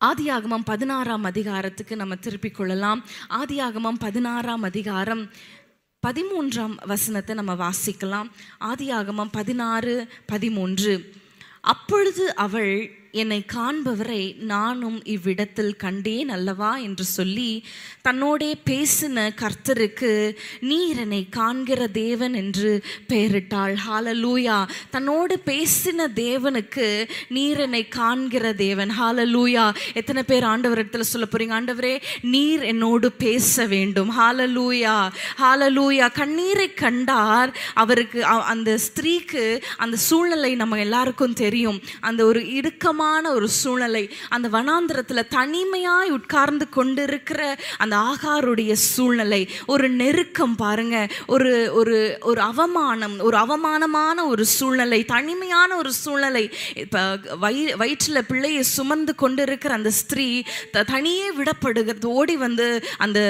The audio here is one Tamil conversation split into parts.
ஆதியாகமம் 16ஆம் அதிகாரத்துக்கு நம்ம திருப்பிக் கொள்ளலாம். ஆதியாகமம் 16ஆம் அதிகாரம் 13ஆம் வசனத்தை நம்ம வாசிக்கலாம். ஆதியாகமம் 16:13. அப்பொழுது அவள், என்னை காண்பவரை நானும் இவ்விடத்தில் கண்டேன் அல்லவா என்று சொல்லி தன்னோடே பேசின கர்த்தருக்கு நீர் என்னை காண்கிற தேவன் என்று பெயரிட்டாள். ஹalleluya. தன்னோடு பேசின தேவனுக்கு நீர் என்னை காண்கிற தேவன். ஹalleluya. எத்தனை பேர் ஆண்டவரிடத்தில் சொல்ல போறீங்க, ஆண்டவரே நீர் என்னோடு பேச வேண்டும். ஹalleluya, ஹalleluya. கண்ணீரை கண்டார் அவருக்கு. அந்த ஸ்திரீக்கு அந்த சூழ்நிலை நம்ம எல்லாருக்கும் தெரியும். அந்த ஒரு இடுக்கமான ஒரு சூழ்நிலை, அந்த வனாந்திரத்துல தனிமையாய் உட்கார்ந்து கொண்டிருக்கிற அந்த ஆகாருடைய சூழ்நிலை, ஒரு நெருக்கம் பாருங்க, ஒரு ஒரு ஒரு அவமானம், ஒரு அவமானமான ஒரு சூழ்நிலை, தனிமையான ஒரு சூழ்நிலை. இப்ப வயிற்றுல பிள்ளையை சுமந்து கொண்டிருக்கிற அந்த ஸ்திரீ தனியே விடப்படுகிறது, ஓடி வந்து அந்த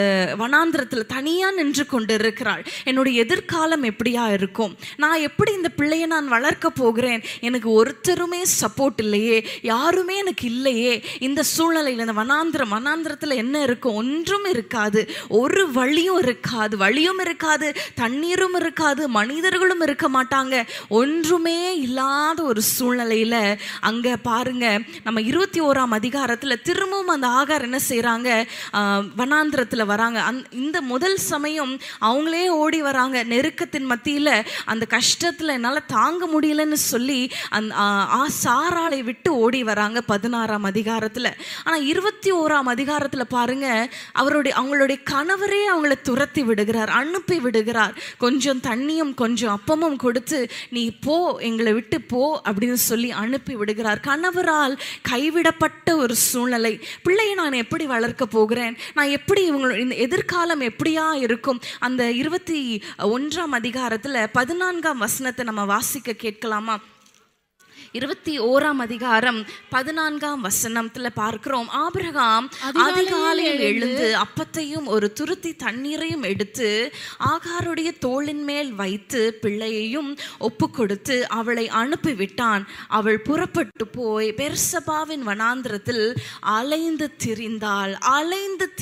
வனாந்திரத்துல தனியா நின்று கொண்டிருக்கிறாள். என்னுடைய எதிர்காலம் எப்படியா இருக்கும், நான் எப்படி இந்த பிள்ளையை நான் வளர்க்க போகிறேன், எனக்கு ஒருத்தருமே சப்போர்ட் இல்லையே, யாருமே எனக்கு இல்லையே. இந்த சூழ்நிலையில் இந்த வனாந்திரத்தில் என்ன இருக்கும், ஒன்றும் இருக்காது, ஒரு வழியும் இருக்காது, தண்ணீரும் இருக்காது, மனிதர்களும் இருக்க மாட்டாங்க, ஒன்றுமே இல்லாத ஒரு சூழ்நிலையில அங்க பாருங்க, நம்ம 21ஆம் அதிகாரத்துல திரும்பவும் அந்த ஆகார் என்ன செய்யறாங்க, வனாந்திரத்துல வராங்க. இந்த முதல் சமயம் அவங்களே ஓடி வராங்க, நெருக்கத்தின் மத்தியில அந்த கஷ்டத்துல என்னால தாங்க முடியலன்னு சொல்லி சாராளை விட்டு ஓடி வராங்க 16ஆம் அதிகாரத்துல. ஆனா 21ஆம் அதிகாரத்துல பாருங்க, அவங்களுடைய கணவரே அவங்களை துரத்தி விடுகிறார், அனுப்பி விடுகிறார். கொஞ்சம் தண்ணியும் கொஞ்சம் அப்பமும் கொடுத்து நீ போ, எங்களை விட்டு போ அப்படின்னு சொல்லி அனுப்பி விடுகிறார். கணவரால் கைவிடப்பட்ட ஒரு சூழ்நிலை. பிள்ளையை நான் எப்படி வளர்க்க போகிறேன், நான் எப்படி இந்த எதிர்காலம் எப்படியா இருக்கும். அந்த 21ஆம் அதிகாரத்துல 14ஆம் வசனத்தை நம்ம வாசிக்க கேட்கலாமா? 21ஆம் அதிகாரம் 14ஆம் வசனத்துல பார்க்கிறோம், ஆபிரகாம் அதிகாலையில் எழுந்து அப்பத்தையும் ஒரு துருத்தி தண்ணீரையும் எடுத்து ஆகாருடைய தோளின் மேல் வைத்து பிள்ளையையும் ஒப்பு கொடுத்து அவளை அனுப்பிவிட்டான். அவள் புறப்பட்டு போய் பெர்சபாவின் வனாந்திரத்தில் அலைந்து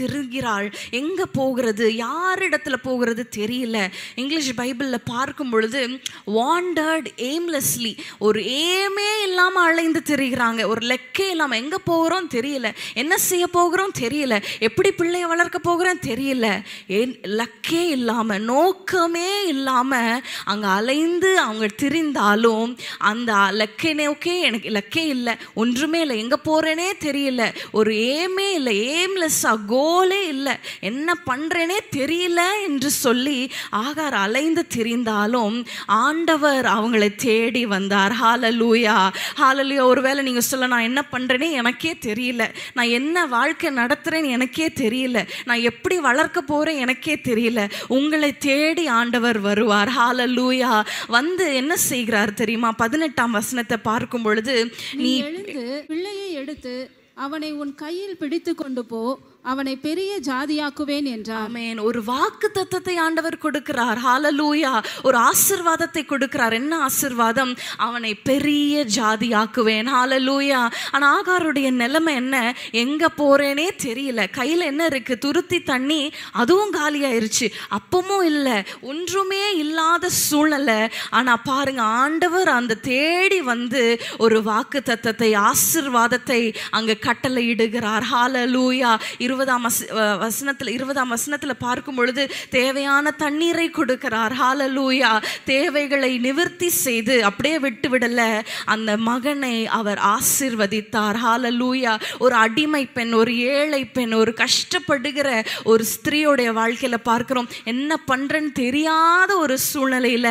திரிகிறாள். எங்க போகிறது, யாரிடத்துல போகிறது தெரியல. இங்கிலீஷ் பைபிள்ல பார்க்கும் பொழுது வாண்டர்ட் எய்ம்லெஸ்லி, ஒரு ஏமே இல்லாம அலைந்து திரிகிறாங்க, ஒரு லெக்கே இல்லாம, எங்க போகிறோம் தெரியல, என்ன செய்ய போகிறோம் தெரியல, எப்படி பிள்ளைய வளர்க்க போகிறோம் தெரியல, லக்கே இல்லாம, நோக்கமே இல்லாம அங்க அலைந்து அவங்க திரிந்தாலும் அந்த லக்கே நோக்கே, எனக்கு லக்கே இல்லை, ஒன்றுமே இல்லை, எங்க போறேனே தெரியல, ஒரு ஏமே இல்லை, ஏம்லெஸ்ஸா, கோலே இல்லை, என்ன பண்றேனே தெரியல என்று சொல்லி ஆகார் அலைந்து திரிந்தாலும் ஆண்டவர் அவங்களை தேடி வந்தார். ஹalleluya, ஹalleluya. ஒருவேளை நீங்க சொல்ல, நான் என்ன பண்றேனே எனக்கே தெரியல, நான் என்ன வாழ்க்கை நடத்துறேன்னு எனக்கே தெரியல, நான் எப்படி வளர்க்க போறேன் எனக்கே தெரியல. உங்களை தேடி ஆண்டவர் வருவார். ஹalleluya. வந்து என்ன செய்கிறார் தெரியுமா? 18ஆம் வசனத்தை பார்க்கும் பொழுது, நீ எழுந்து பிள்ளையை எடுத்து அவனை உன் கையில் பிடித்து கொண்டு போ, அவனை பெரிய ஜாதியாக்குவேன் என்றார். ஆமென். ஒரு வாக்கு தத்தத்தை ஆண்டவர் கொடுக்கிறார். ஹalleluya. ஒரு ஆசீர்வாதத்தை கொடுக்கிறார். என்ன ஆசீர்வாதம்? அவனை பெரிய ஜாதியாக்குவேன். ஹalleluya. ஆனா ஆகாருடைய நிலைமை என்ன? எங்க போறேனே தெரியல, கையில என்ன இருக்கு, துருத்தி தண்ணி, அதுவும் காலியாயிருச்சு, அப்பமும் இல்லை, ஒன்றுமே இல்லாத சூழ்நிலை. ஆனா பாருங்க, ஆண்டவர் அந்த தேடி வந்து ஒரு வாக்கு தத்தத்தை, ஆசீர்வாதத்தை அங்க கட்டளை இடுகிறார். ஹalleluya. 20ஆம் வசனத்துல பார்க்கும் பொழுது தேவையான தண்ணீரை கொடுக்கிறார். ஹalleluya. தேவைகளை நிவர்த்தி செய்து அப்படியே விட்டு விடல, அந்த மகனை அவர் ஆசீர்வதித்தார். ஹalleluya. ஒரு அடிமை பெண், ஒரு ஏழை பெண், ஒரு கஷ்டப்படுகிற ஒரு ஸ்திரீயோடைய வாழ்க்கையில பார்க்கிறோம், என்ன பண்றேன்னு தெரியாத ஒரு சூழ்நிலையில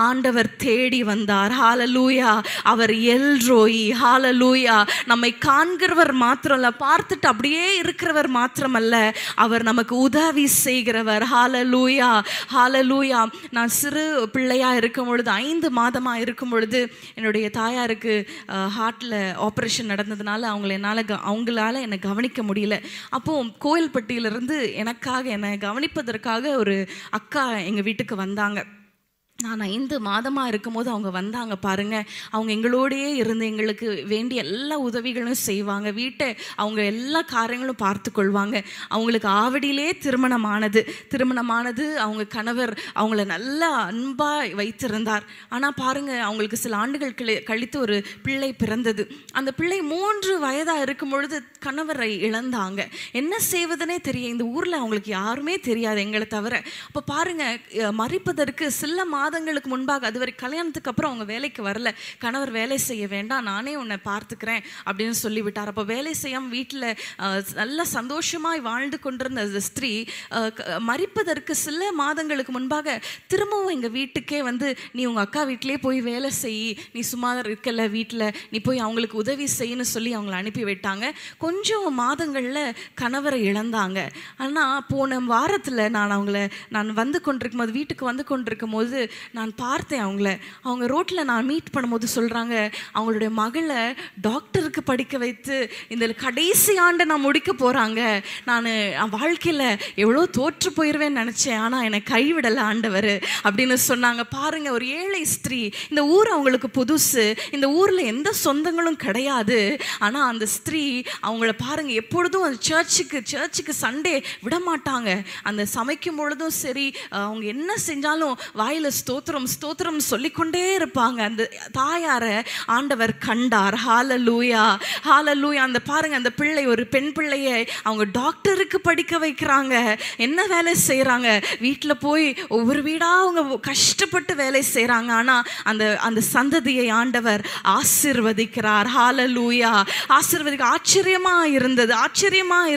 ஆண்டவர் தேடி வந்தார். ஹalleluya. அவர் எல்ரோயி. ஹalleluya. நம்மை காண்கிறவர் மாத்திரம் இல்ல, பார்த்துட்டு அப்படியே இருக்கிறவர் மாத்திரமல்ல, அவர் நமக்கு உதவி செய்கிறவர். ஹalleluya, ஹalleluya. நான் சிறு பிள்ளையா இருக்கும் பொழுது, 5 மாதமா இருக்கும் பொழுது, என்னுடைய தாயாருக்கு ஹார்ட்ல ஆப்ரேஷன் நடந்ததுனால அவங்களால என்னை கவனிக்க முடியல. அப்போ கோயில்பட்டியிலிருந்து என்னை கவனிப்பதற்காக ஒரு அக்கா எங்க வீட்டுக்கு வந்தாங்க. நான் 5 மாதமாக இருக்கும்போது அவங்க வந்தாங்க பாருங்க. அவங்க எங்களோடையே இருந்து எங்களுக்கு வேண்டிய எல்லா உதவிகளும் செய்வாங்க. அவங்க எல்லா காரியங்களும் பார்த்து கொள்வாங்க. அவங்களுக்கு ஆவடியிலே திருமணமானது. அவங்க கணவர் அவங்கள நல்லா அன்பாக வைத்திருந்தார். ஆனால் பாருங்க, அவங்களுக்கு சில ஆண்டுகள் கழித்து ஒரு பிள்ளை பிறந்தது. அந்த பிள்ளை 3 வயதாக இருக்கும் பொழுது கணவரை இழந்தாங்க. என்ன செய்வதுனே தெரியும். இந்த ஊரில் அவங்களுக்கு யாருமே தெரியாது எங்களை தவிர. அப்போ பாருங்க, மரிப்பதற்கு சில மாதங்களுக்கு முன்பாக, அதுவரை கல்யாணத்துக்கு அப்புறம் அவங்க வேலைக்கு வரல. கணவர் வேலை செய்ய வேண்டாம், நானே உன்னை பார்த்துக்கிறேன் அப்படின்னு சொல்லிவிட்டார். அப்போ வேலை செய்யாமல் வீட்டில் நல்ல சந்தோஷமாய் வாழ்ந்து கொண்டிருந்த அந்த ஸ்திரீ மரிப்பதற்கு சில மாதங்களுக்கு முன்பாக திரும்பவும் எங்கள் வீட்டுக்கே வந்து, நீ உங்கள் அக்கா வீட்டிலே போய் வேலை செய், நீ சும்மா இருக்கல வீட்டில், நீ போய் அவங்களுக்கு உதவி செய்யன்னு சொல்லி அவங்கள அனுப்பி விட்டாங்க. கொஞ்சம் மாதங்களில் கணவரை இழந்தாங்க. ஆனால் போன வாரத்தில் நான் வந்து கொண்டிருக்கும் போது, வீட்டுக்கு வந்து கொண்டிருக்கும் போது நான் பார்த்தேன் அவங்க ரோட்டில் நான் மீட் பண்ணும்போது சொல்கிறாங்க, அவங்களுடைய மகளை டாக்டருக்கு படிக்க வைத்து இந்த கடைசி ஆண்டை நான் முடிக்க போகிறாங்க. நான் வாழ்க்கையில் எவ்வளோ தோற்று போயிடுவேன்னு நினச்சேன், ஆனால் என்னை கைவிடலை ஆண்டவர் அப்படின்னு சொன்னாங்க. பாருங்கள், ஒரு ஏழை ஸ்திரீ, இந்த ஊர் அவங்களுக்கு புதுசு, இந்த ஊரில் எந்த சொந்தங்களும் கிடையாது. ஆனால் அந்த ஸ்திரீ அவங்கள பாருங்கள், எப்பொழுதும் அந்த சர்ச்சுக்கு சண்டே விடமாட்டாங்க. அந்த சமைக்கும் பொழுதும் சரி, அவங்க என்ன செஞ்சாலும் வாயில் ஸ்தோத்திரம் சொல்லிக்கொண்டே இருப்பாங்க. அந்த தாயாரை ஆண்டவர் கண்டார். ஹல்லேலூயா, ஹல்லேலூயா. அந்த பாருங்க, அந்த பிள்ளை, ஒரு பெண் பிள்ளையை அவங்க டாக்டருக்கு படிக்க வைக்கிறாங்க. என்ன வேலை செய்கிறாங்க, வீட்டில் போய் ஒவ்வொரு வீடாக அவங்க கஷ்டப்பட்டு வேலை செய்கிறாங்க. ஆனால் அந்த சந்ததியை ஆண்டவர் ஆசீர்வதிக்கிறார். ஹல்லேலூயா, ஆச்சரியமா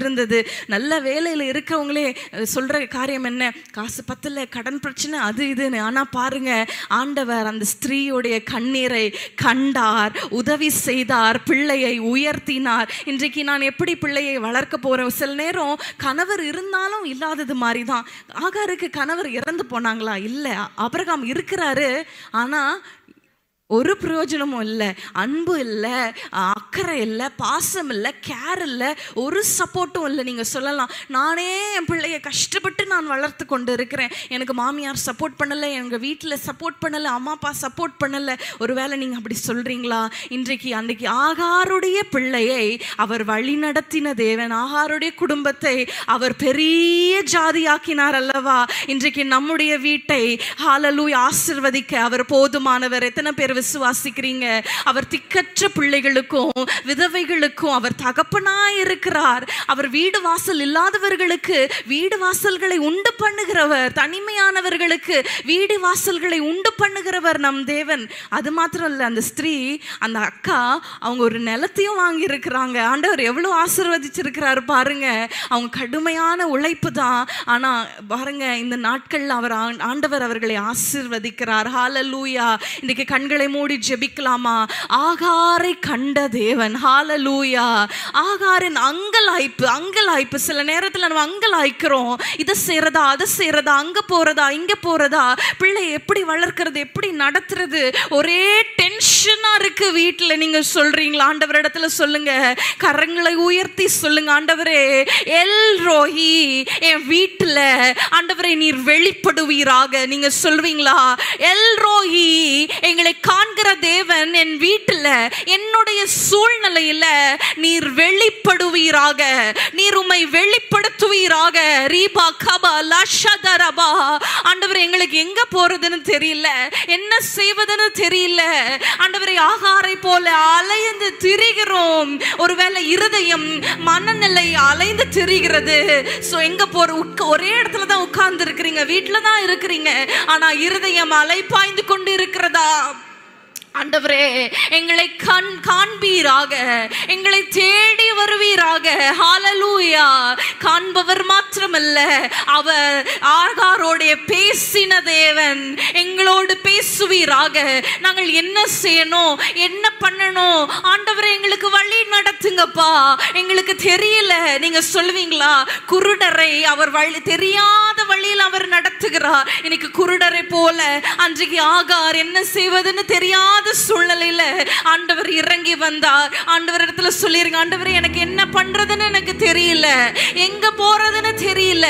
இருந்தது. நல்ல வேலையில் இருக்கிறவங்களே சொல்ற காரியம் என்ன, காசு பத்தல, கடன் பிரச்சனை, அது இதுன்னு. ஆனால் பாருங்க, ஆண்டவர் அந்த ஸ்திரீயுடைய கண்ணீரை கண்டார், உதவி செய்தார், பிள்ளையை உயர்த்தினார். இன்றைக்கு நான் எப்படி பிள்ளையை வளர்க்க போறேன்? சில நேரம் கணவர் இருந்தாலும் இல்லாதது மாதிரி தான். ஆகாருக்கு கணவர் இறந்து போனாங்களா? இல்லை. ஆபிரகாம் இருக்கிறாரு, ஆனா ஒரு பிரயோஜனமும் இல்லை, அன்பு இல்லை, அக்கறை இல்லை, பாசம் இல்லை, கேர் இல்லை, ஒரு சப்போர்ட்டும் இல்லை. நீங்கள் சொல்லலாம், நானே என் பிள்ளையை கஷ்டப்பட்டு நான் வளர்த்து கொண்டு இருக்கிறேன், எனக்கு மாமியார் சப்போர்ட் பண்ணலை, எங்கள் வீட்டில் சப்போர்ட் பண்ணலை, அம்மா அப்பா சப்போர்ட் பண்ணலை. ஒருவேளை நீங்கள் அப்படி சொல்கிறீங்களா? அன்றைக்கு ஆகாருடைய பிள்ளையை அவர் வழி நடத்தின தேவன், ஆகாருடைய குடும்பத்தை அவர் பெரிய ஜாதியாக்கினார் அல்லவா? இன்றைக்கு நம்முடைய வீட்டை ஹல்லேலூயா ஆசீர்வதிக்க அவர் போதுமானவர். எத்தனை பேர் விசுவாசிக்கிறீங்க? அவர் திக்கற்ற பிள்ளைகளுக்கும் விதவைகளுக்கும் அவர் தகப்பனாய் இருக்கிறார். அவர் வீடு வாசல் இல்லாதவர்களுக்கு வீடு வாசல்களை உண்டு பண்ணுகிறவர், தனிமையானவர்களுக்கு வீடு வாசல்களை உண்டு பண்ணுகிறவர் நம் தேவன். அது மாத்திரம் இல்லை, அந்த ஸ்திரீ, அந்த அக்கா, அவங்க ஒரு நிலத்தையும் வாங்கி இருக்கிறாங்க. ஆண்டவர் எவ்வளவு ஆசீர்வதிச்சிருக்கிறாரு பாருங்க. அவங்க கடுமையான உழைப்பு தான், ஆனா பாருங்க, இந்த நாட்கள்ல ஆண்டவர் அவர்களை ஆசீர்வதிக்கிறார். ஹல்லேலூயா. இன்னைக்கு கண்களை மூடி ஜெபிக்கலாமா? ஆகாரை கண்ட தேவன். ஹல்லேலூயா. ஆகாரின் அங்கலாய்ப்பு சில நேரத்தில் நம்ம அங்கலாய்க்கிறோம். இதை செய்யறதா, அதை செய்யறதா, அங்க போறதா, இங்க போறதா, பிள்ளை எப்படி வளர்க்கிறது, எப்படி நடத்துறது, ஒரே டென்ஷனா இருக்கு வீட்டுல. நீங்க சொல்றீங்களா? ஆண்டவர் இடத்துல சொல்லுங்க, கரங்களை உயர்த்தி சொல்லுங்க, ஆண்டவரே எல்ரோஹி, என் வீட்டுல ஆண்டவரே நீர் வெளிப்படுவீராக. நீங்க சொல்வீங்களா? எல்ரோஹி, எங்களை காண்கிற தேவன், என் வீட்டுல என்னுடைய சூழ்நிலையில நீர் வெளிப்படுவீராக, நீர் உம்மை வெளிப்படுத்துவீராக. ரீபா கபா லஷதரபா. ஆண்டவரே, எங்களுக்கு எங்க போறதுன்னு தெரியல, என்ன செய்வதுன்னு தெரியல. ஆண்டவரே, ஆகாரை போல அலைந்து திரிகிறோம். ஒருவேளை இருதயம், மனநிலை அலைந்து திரிகிறது. சோ எங்க போற? ஒரே இடத்துல தான் உட்கார்ந்து இருக்கிறீங்க, வீட்டுல தான் இருக்கிறீங்க, ஆனா இருதயம் அலைப்பாய்ந்து கொண்டு இருக்கிறதா? ஆண்டவரே, எங்களை காண்பீராக, எங்களை தேடி வருவீராக. ஹல்லேலூயா. காண்பவர் மாத்திரமல்ல, அவர் ஆகாரோடைய பேசின தேவன், எங்களோடு பேசுவீராக. நாங்கள் என்ன செய்யணும், என்ன பண்ணணும்? ஆண்டவரே, எங்களுக்கு வழி நடத்துங்கப்பா, எங்களுக்கு தெரியல. நீங்க சொல்லுவீங்களா? குருடரை அவர் தெரியாத வழியில் அவர் நடத்துகிறார். இன்னைக்கு குருடரை போல அன்றைக்கு ஆகார் என்ன செய்வதுன்னு தெரியாத சூழ்நிலையில ஆண்டவர் இறங்கி வந்தார். ஆண்டவர் இடத்துல சொல்லிருங்க, ஆண்டவரே எனக்கு என்ன பண்றதுன்னு எனக்கு தெரியல, தெரியல, எங்க போறதுன்னு தெரியல,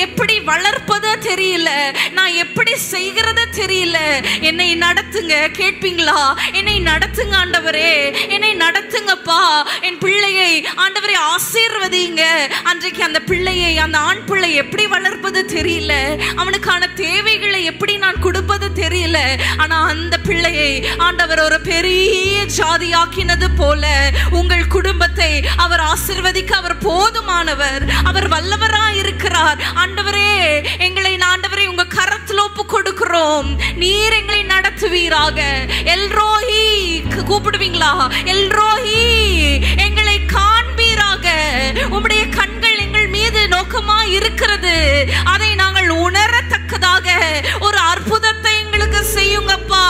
எப்படி வளர்ப்பது தெரியல, நான் எப்படி செய்கிறது தெரியல, என்னை நடத்துங்க. கேட்பீங்களா? என்னை நடத்துங்க ஆண்டவரே, என்னை நடத்துங்கப்பா. என் பிள்ளையை ஆண்டவரே ஆசீர்வதிங்க. அன்றைக்கு அந்த பிள்ளையை, அந்த ஆண் பிள்ளை எப்படி வளர்ப்பது தெரியல, அவனுக்கான தேவைகளை எப்படி நான் கொடுப்பது தெரியல. ஆனா அந்த பிள்ளையை ஆண்டவர் ஒரு பெரிய ஜாதியாக்கினது போல உங்கள் குடும்பத்தை அவர் ஆசீர்வதிக்க அவர் போதுமானவர், அவர் வல்லவராய் இருக்கிறார். ஆண்டவரே, எங்களை ஆண்டவரே உங்க கரத்தில் ஒப்பு கொடுக்கிறோம். நீர் எங்களை நடத்துவீராக. எல்ரோஹி கூப்பிடுவீங்களா? எல்ரோஹி, எங்களை காண்பீராக. உம்முடைய கண்கள் எங்கள் மீது நோக்கமா இருக்கிறது. அதை நாங்கள் உணரத்தக்கதாக ஒரு அற்புதத்தை எங்களுக்கு செய்யுங்கப்பா.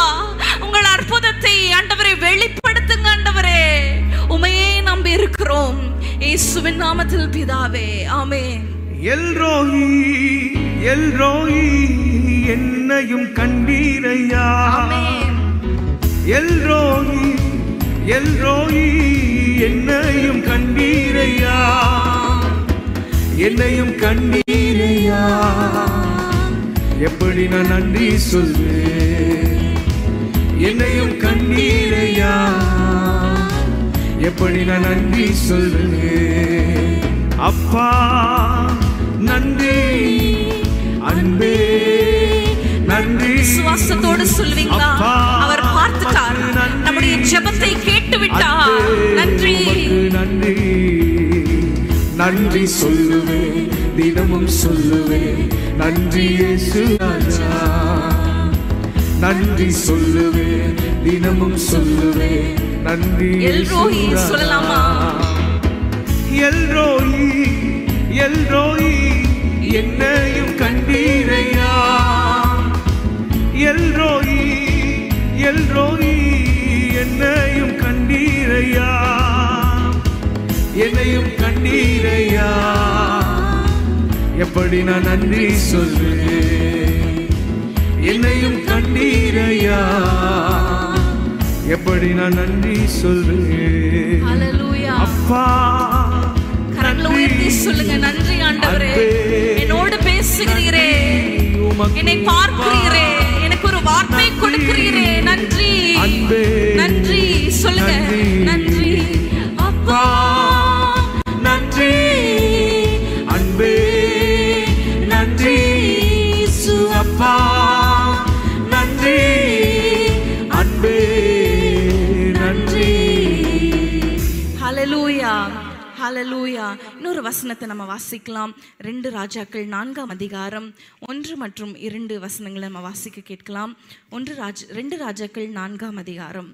உங்கள் அற்புதத்தை ஆண்டவரை வெளிப்படுத்துங்க ஆண்டவரே. உமையே நம்பி இருக்கிறோம் இயேசுவின் நாமத்தில் பிதாவே, ஆமென். எல்ரோஹி, எல்ரோஹி, என்னையும் கண்டீரையா. ஆமென். எல்ரோஹி, எல்ரோஹி, என்னையும் கண்டீரையா, என்னையும் கண்டீரையா. எப்படி நான் நன்றி சொல்வேன்? என்னையும் கண்டீரையா, எப்படி நான் நன்றி சொல்வேன்? அப்பா நன்றி, அன்பே நன்றி. விசுவாசத்தோடு சொல்வீங்களா? அவர் பார்த்துட்டார், நம்முடைய ஜெபத்தை கேட்டு விட்டார். நன்றி, நன்றி, நன்றி சொல்லுவேன், தினமும் சொல்லுவேன். நன்றி இயேசு ராஜா, நன்றி சொல்லுவேன், தினமும் சொல்லுவேன். நன்றி எல்ரோஹி சொல்லலாமா? எல்ரோஹி, எல்ரோஹி, என்னையும் கண்டீரையா. எல்ரோஹி, எல்ரோஹி, என்னையும் கண்டீரையா, என்னையும் கண்டீரையா. எப்படி நான் நன்றி சொல்வேன்? என்னையும் கண்டீரையா, எப்படி நான் நன்றி சொல்வேன்? ஹல்லேலூயா. அப்பா கரங்களை உயர்த்தி சொல்லுங்க, நன்றி ஆண்டவரே, என்னோடு பேசுகிறீரே, என்னை பார்க்கிறீரே, எனக்கு ஒரு வார்த்தை கொடுக்கிறீரே. நன்றி, நன்றி சொல்லுங்க. நன்றி அப்பா, நன்றி அன்பே, நன்றி அப்பா, நன்றி அன்பே, நன்றி. ஹல்லேலூயா, ஹல்லேலூயா. இன்னொரு வசனத்தை நம்ம வாசிக்கலாம். 2 ராஜாக்கள் 4ஆம் அதிகாரம் 1 மற்றும் 2 வசனங்களை நம்ம வாசிக்க கேட்கலாம். 2 ராஜாக்கள் 4ஆம் அதிகாரம்.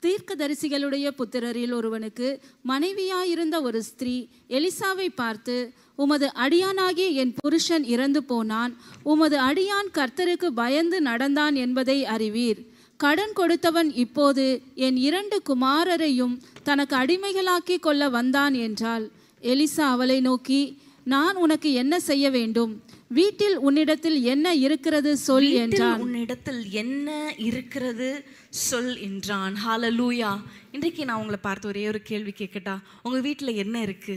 தீர்க்கதரிசிகளுடைய புத்திரரில் ஒருவனுக்கு மனைவியாயிருந்த ஒரு ஸ்திரீ எலிசாவை பார்த்து, உமது அடியானாகிய என் புருஷன் இறந்து போனான், உமது அடியான் கர்த்தருக்கு பயந்து நடந்தான் என்பதை அறிவீர். கடன் கொடுத்தவன் இப்போது என் 2 குமாரரையும் தனக்கு அடிமைகளாக்கி கொள்ள வந்தான் என்றாள். எலிசா அவளை நோக்கி, நான் உனக்கு என்ன செய்ய வேண்டும்? வீட்டில் உன்னிடத்தில் என்ன இருக்கிறது சொல் என்றான். உன்னிடத்தில் என்ன இருக்கிறது சொல் என்றான். ஹல்லேலூயா. இன்றைக்கு நான் உங்களை பார்த்து ஒரே ஒரு கேள்வி கேட்கட்டா? உங்க வீட்டுல என்ன இருக்கு?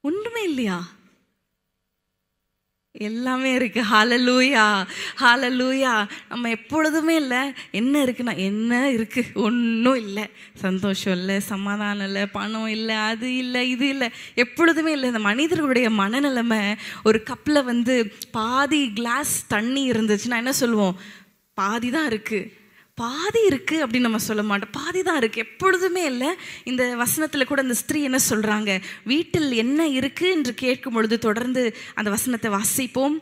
ஒன்றுமே இல்லையா? எல்லாமே இருக்கு. ஹல்லேலூயா, ஹல்லேலூயா. நம்ம எப்பொழுதுமே இல்லை என்ன இருக்குன்னா, என்ன இருக்கு? ஒன்றும் இல்லை. சந்தோஷம் இல்லை, சமாதானம் இல்லை, பணம் இல்லை, அது இல்லை, இது இல்லை, எப்பொழுதுமே இல்லை. இந்த மனிதர்களுடைய மனநிலைமை, ஒரு கப்பில் வந்து பாதி கிளாஸ் தண்ணி இருந்துச்சுன்னா என்ன சொல்லுவோம்? பாதி தான் இருக்கு, பாதி இருக்கு அப்படின்னு நம்ம சொல்ல மாட்டோம். பாதி தான் இருக்கு, எப்பொழுதுமே இல்லை. இந்த வசனத்தில் கூட இந்த ஸ்திரீ என்ன சொல்றாங்க? வீட்டில் என்ன இருக்கு என்று கேட்கும் பொழுது தொடர்ந்து அந்த வசனத்தை வாசிப்போம்.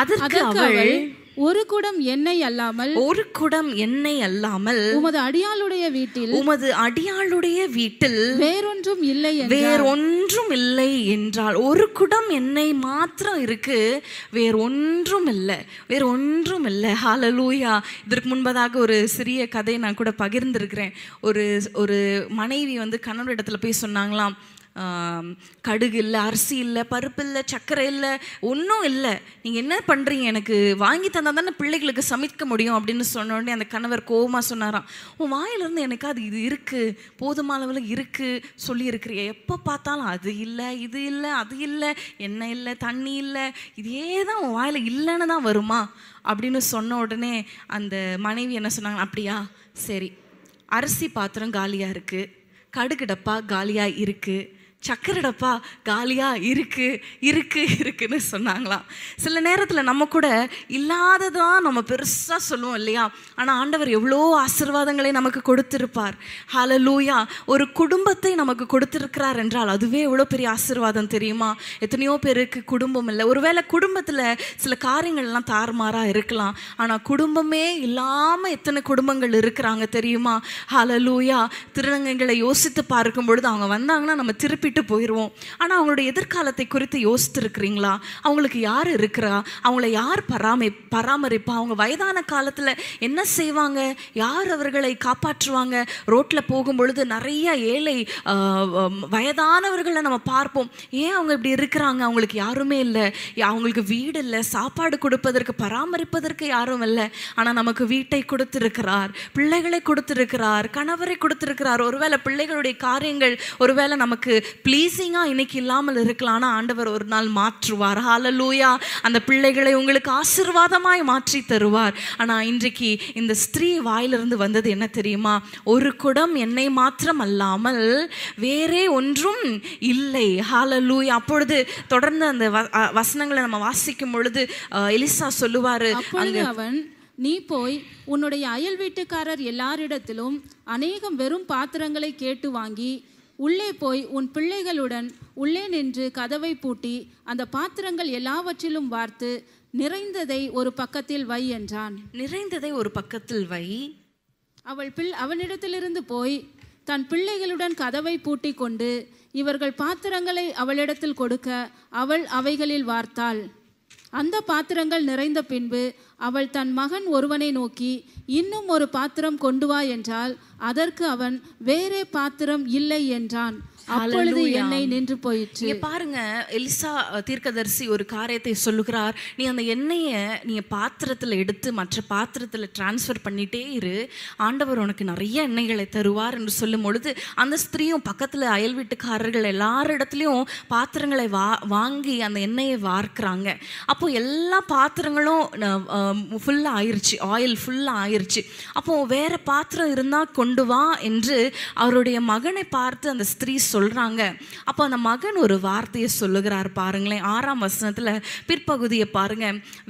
அதற்கு அவள், ஒரு குடம் எண்ணெய் அல்லாமல், ஒரு குடம் எண்ணெய் அல்லாமல் உமது அடியாளுடைய வீட்டில், உமது அடியாளுடைய வீட்டில் வேறொன்றும் இல்லை, வேறொன்றும் இல்லை என்றால். ஒரு குடம் எண்ணெய் மாத்திரம் இருக்கு, வேறொன்றும் இல்லை, வேறொன்றும் இல்லை. ஹல்லேலூயா. இதற்கு முன்பதாக ஒரு சிறிய கதை நான் கூட பகிர்ந்திருக்கிறேன். ஒரு மனைவி வந்து கணவரிடத்துல போய் சொன்னாங்களாம், கடுகு இல்லை, அரிசி இல்லை, பருப்பு இல்லை, சர்க்கரை இல்லை, ஒன்றும் இல்லை, நீங்கள் என்ன பண்ணுறீங்க, எனக்கு வாங்கி தந்தால் தானே பிள்ளைகளுக்கு சமைக்க முடியும் அப்படின்னு சொன்ன உடனே அந்த கணவர் கோவமாக சொன்னாராம், உன் வாயிலிருந்து எனக்கு அது இது இருக்குது, போதுமான அளவில் இருக்குது சொல்லியிருக்கிறிய, எப்போ பார்த்தாலும் அது இல்லை, இது இல்லை, அது இல்லை, எண்ணெய் இல்லை, தண்ணி இல்லை, இதே தான் உன் வாயில் இல்லைன்னு தான் வருமா அப்படின்னு சொன்ன உடனே அந்த மனைவி என்ன சொன்னாங்க, அப்படியா சரி, அரிசி பாத்திரம் காலியாக இருக்குது, கடுகு டப்பா காலியாக இருக்குது, சக்கரை டப்பா காலியாக இருக்குன்னு சொன்னாங்களாம். சில நேரத்தில் நம்ம கூட இல்லாததான் நம்ம பெருசாக சொல்லுவோம் இல்லையா, ஆனால் ஆண்டவர் எவ்வளோ ஆசீர்வாதங்களை நமக்கு கொடுத்திருப்பார். ஹல்லேலூயா. ஒரு குடும்பத்தை நமக்கு கொடுத்திருக்கிறார் என்றால் அதுவே எவ்வளோ பெரிய ஆசீர்வாதம் தெரியுமா? எத்தனையோ பேருக்கு குடும்பம் இல்லை. ஒருவேளை குடும்பத்தில் சில காரியங்கள்லாம் தாறுமாறாக இருக்கலாம், ஆனால் குடும்பமே இல்லாமல் எத்தனை குடும்பங்கள் இருக்கிறாங்க தெரியுமா? ஹல்லேலூயா. திருநங்கைகளை யோசித்து பார்க்கும் பொழுது அவங்க வந்தாங்கன்னா நம்ம திருப்பி போயிடுவோம். ஆனால் அவங்களுடைய எதிர்காலத்தை குறித்து யோசித்துருக்கிறீங்களா? அவங்களுக்கு யார் இருக்கிறா? அவங்கள யார் பராமரிப்பா? அவங்க வயதான காலத்தில் என்ன செய்வாங்க? யார் அவர்களை காப்பாற்றுவாங்க? ரோட்டில் போகும்பொழுது நிறைய ஏழை வயதானவர்களை நம்ம பார்ப்போம். ஏன் அவங்க இப்படி இருக்கிறாங்க? அவங்களுக்கு யாருமே இல்லை, அவங்களுக்கு வீடு இல்லை, சாப்பாடு கொடுப்பதற்கு பராமரிப்பதற்கு யாரும் இல்லை. ஆனால் நமக்கு வீட்டை கொடுத்திருக்கிறார், பிள்ளைகளை கொடுத்திருக்கிறார், கணவரை கொடுத்திருக்கிறார். ஒருவேளை பிள்ளைகளுடைய காரியங்கள் ஒருவேளை நமக்கு ப்ளீஸிங்காக இன்னைக்கு இல்லாமல் இருக்கலாம், ஆனால் ஆண்டவர் ஒரு நாள் மாற்றுவார். ஹல்லேலூயா. அந்த பிள்ளைகளை உங்களுக்கு ஆசீர்வாதமாய் மாற்றி தருவார். ஆனால் இன்றைக்கு இந்த ஸ்திரீ வாயிலிருந்து வந்தது என்ன தெரியுமா? ஒரு குடம் எண்ணெய் மாத்திரம் அல்லாமல் வேறே ஒன்றும் இல்லை. ஹல்லேலூயா. அப்பொழுது தொடர்ந்து அந்த வசனங்களை நம்ம வாசிக்கும் பொழுது எலிசா சொல்லுவாரு, அவன் நீ போய் உன்னுடைய அயல் வீட்டுக்காரர் எல்லாரிடத்திலும் அநேகம் வெறும் பாத்திரங்களை கேட்டு வாங்கி உள்ளே போய் உன் பிள்ளைகளுடன் உள்ளே நின்று கதவை பூட்டி அந்த பாத்திரங்கள் எல்லாவற்றிலும் வார்த்து நிறைந்ததை ஒரு பக்கத்தில் வை என்றான். நிறைந்ததை ஒரு பக்கத்தில் வை. அவனிடத்திலிருந்து போய் தன் பிள்ளைகளுடன் கதவை பூட்டி கொண்டு இவர்கள் பாத்திரங்களை அவளிடத்தில் கொடுக்க அவள் அவைகளில் வார்த்தாள். அந்த பாத்திரங்கள் நிறைந்த பின்பு அவள் தன் மகன் ஒருவனை நோக்கி, இன்னும் ஒரு பாத்திரம் கொண்டு வா என்றால் அதற்கு அவன் வேறே பாத்திரம் இல்லை என்றான். அப்பொழுது எண்ணெய் நின்று போயிற்று. பாருங்க, எலிசா தீர்க்கதரிசி ஒரு காரியத்தை சொல்லுகிறார். நீ அந்த எண்ணெயை நீ பாத்திரத்தில் எடுத்து மற்ற பாத்திரத்தில் டிரான்ஸ்ஃபர் பண்ணிட்டே இரு, ஆண்டவர் உனக்கு நிறைய எண்ணெய்களை தருவார் என்று சொல்லும் பொழுது அந்த ஸ்திரீயும் பக்கத்தில் அயல் வீட்டுக்காரர்கள் எல்லாரிடத்துலையும் பாத்திரங்களை வாங்கி அந்த எண்ணெயை வார்க்கிறாங்க. அப்போ எல்லா பாத்திரங்களும் ஃபுல்லாக ஆயிடுச்சு, ஆயில் ஃபுல்லாக ஆயிடுச்சு. அப்போ வேற பாத்திரம் இருந்தால் கொண்டு வா என்று அவருடைய மகனை பார்த்து அந்த ஸ்திரீ சொல்றாங்க. அப்போ அந்த மகன் ஒரு வார்த்தையை சொல்லுகிறார் பாருங்களேன். 6ஆம் வசனத்துல பிற்பகுதியை பாருங்க.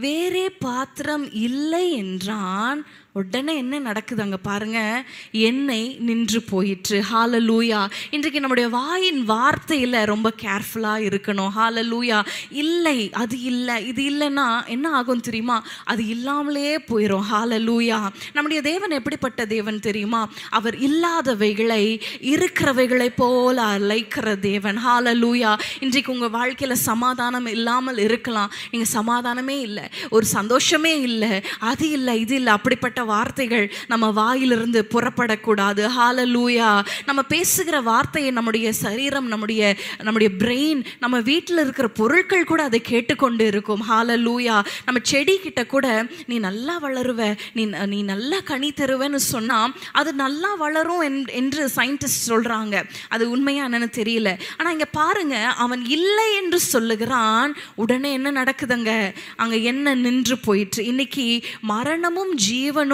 வேறே பாத்திரம் இல்லை என்றான். உடனே என்ன நடக்குது அங்க பாருங்க, எண்ணெய் நின்று போயிற்று. ஹல்லேலூயா. இன்றைக்கு நம்முடைய வாயின் வார்த்தையில ரொம்ப கேர்ஃபுல்லா இருக்கணும். ஹல்லேலூயா. இல்லை, அது இல்லை, இது இல்லைன்னா என்ன ஆகும் தெரியுமா? அது இல்லாமலே போயிடும். ஹல்லேலூயா. நம்முடைய தேவன் எப்படிப்பட்ட தேவன் தெரியுமா? அவர் இல்லாதவைகளை இருக்கிறவைகளை போல அழைக்கிற தேவன். ஹல்லேலூயா. இன்றைக்கு உங்க வாழ்க்கையில சமாதானம் இல்லாமல் இருக்கலாம். நீங்க சமாதானமே இல்லை, ஒரு சந்தோஷமே இல்லை, அது இல்லை, இது இல்லை, அப்படிப்பட்ட வார்த்தைகள் நம்ம வாயிலிருந்து புறப்படக்கூடாது. ஹல்லேலூயா. நம்ம பேசுகிற வார்த்தையை நம்முடைய சரீரம், நம்முடைய பிரெயின், நம்ம வீட்டில் இருக்கிற பொருட்கள் கூட அதை கேட்டுக்கொண்டு இருக்கும். ஹல்லேலூயா. நம்ம செடி கிட்ட கூட நீ நல்லா வளருவ, நீ நல்லா கனி தருவேன்னு சொன்னா அது நல்லா வளரும் என்று சயின்டிஸ்ட் சொல்றாங்க. அது உண்மையா என்னன்னு தெரியல. ஆனா இங்க பாருங்க, அவன் இல்லை என்று சொல்லுகிறான். உடனே என்ன நடக்குதுங்க? அங்க என்ன நின்று போயிற்று. இன்னைக்கு மரணமும் ஜீவனும்